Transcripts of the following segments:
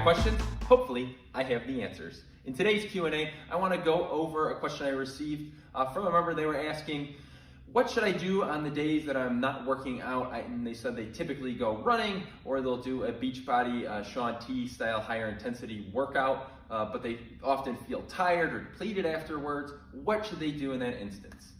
got questions? Hopefully, I have the answers. In today's Q&A, I want to go over a question I received from a member. They were asking, what should I do on the days that I'm not working out? And they said they typically go running, or they'll do a Beachbody Shaun T style higher intensity workout, but they often feel tired or depleted afterwards. What should they do in that instance?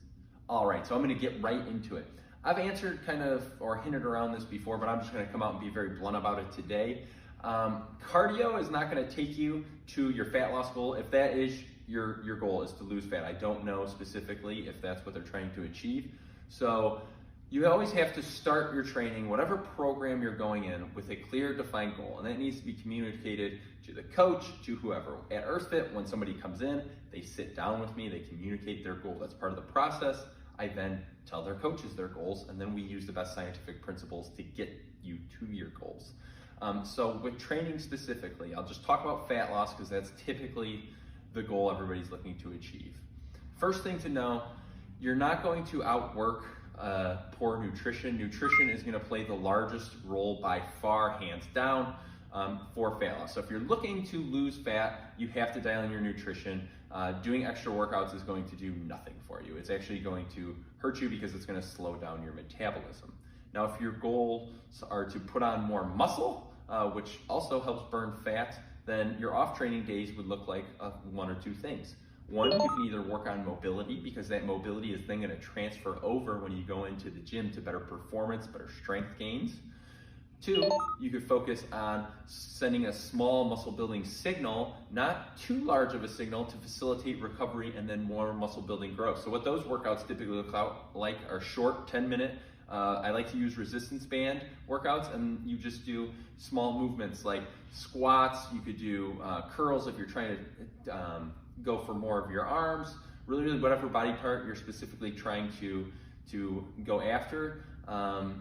All right, so I'm going to get right into it. I've answered kind of or hinted around this before, but I'm just going to come out and be very blunt about it today. Cardio is not going to take you to your fat loss goal if that is your goal is to lose fat. I don't know specifically if that's what they're trying to achieve. So you always have to start your training, whatever program you're going in, with a clear defined goal. And that needs to be communicated to the coach, to whoever. At EarthFIT, when somebody comes in, they sit down with me, they communicate their goal. That's part of the process. I then tell their coaches their goals, and then we use the best scientific principles to get you to your goals. So with training specifically, I'll just talk about fat loss because that's typically the goal everybody's looking to achieve. First thing to know, you're not going to outwork poor nutrition. Nutrition is going to play the largest role by far, hands down, for fat loss. So if you're looking to lose fat, you have to dial in your nutrition. Doing extra workouts is going to do nothing for you. It's actually going to hurt you because it's going to slow down your metabolism. Now, if your goals are to put on more muscle, which also helps burn fat, then your off-training days would look like one or two things. One, you can either work on mobility, because that mobility is then going to transfer over when you go into the gym to better performance, better strength gains. Two, you could focus on sending a small muscle building signal, not too large of a signal, to facilitate recovery and then more muscle building growth. So what those workouts typically look like are short 10-minute. I like to use resistance band workouts, and you just do small movements like squats. You could do curls if you're trying to go for more of your arms. Really whatever body part you're specifically trying to go after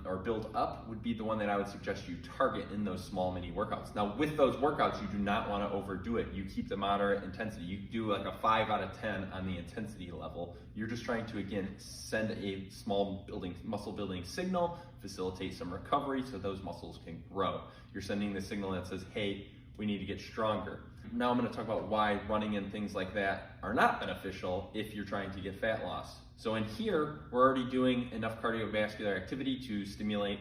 or build up would be the one that I would suggest you target in those small mini workouts. Now with those workouts, you do not want to overdo it. You keep the moderate intensity. You do like a 5 out of 10 on the intensity level. You're just trying to, again, send a small muscle building signal, facilitate some recovery so those muscles can grow. You're sending the signal that says, hey, we need to get stronger. Now I'm going to talk about why running and things like that are not beneficial if you're trying to get fat loss. So in here, we're already doing enough cardiovascular activity to stimulate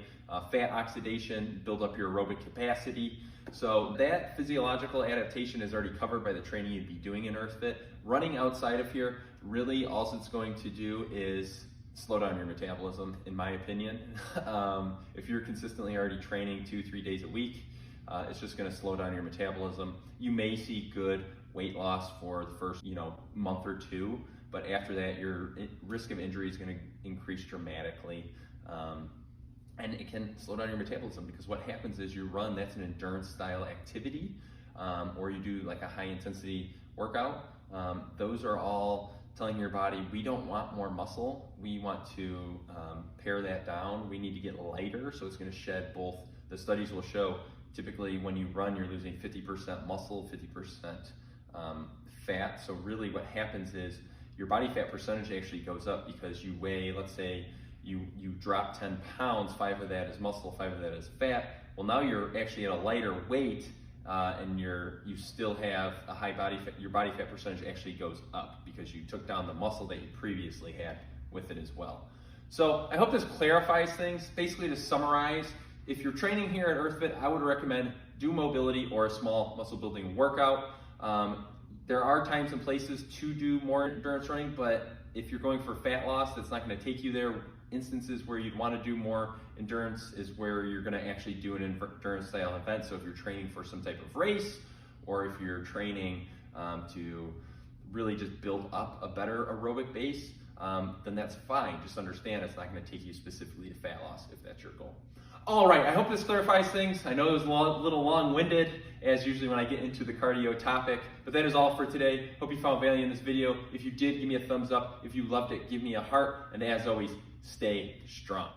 fat oxidation, build up your aerobic capacity. So that physiological adaptation is already covered by the training you'd be doing in EarthFIT. Running outside of here, really all it's going to do is slow down your metabolism, in my opinion. If you're consistently already training 2-3 days a week, it's just going to slow down your metabolism. You may see good weight loss for the first, month or two, but after that, your risk of injury is going to increase dramatically. And it can slow down your metabolism, because what happens is you run, that's an endurance style activity, or you do like a high intensity workout. Those are all telling your body, we don't want more muscle. We want to pare that down. We need to get lighter. So it's going to shed both. The studies will show typically when you run, you're losing 50% muscle, 50% fat. So really what happens is your body fat percentage actually goes up because you weigh, let's say you drop 10 pounds, 5 of that is muscle, 5 of that is fat. Well, now you're actually at a lighter weight and you still have a high body fat. Your body fat percentage actually goes up because you took down the muscle that you previously had with it as well. So I hope this clarifies things. Basically, to summarize, if you're training here at EarthFIT, I would recommend do mobility or a small muscle building workout. There are times and places to do more endurance running, but if you're going for fat loss, that's not going to take you there. Instances where you'd want to do more endurance is where you're going to actually do an endurance style event. So if you're training for some type of race, or if you're training to really just build up a better aerobic base, then that's fine. Just understand it's not going to take you specifically to fat loss if that's your goal. All right, I hope this clarifies things. I know it was a little long-winded, as usually when I get into the cardio topic, but that is all for today. Hope you found value in this video. If you did, give me a thumbs up. If you loved it, give me a heart. And as always, stay strong.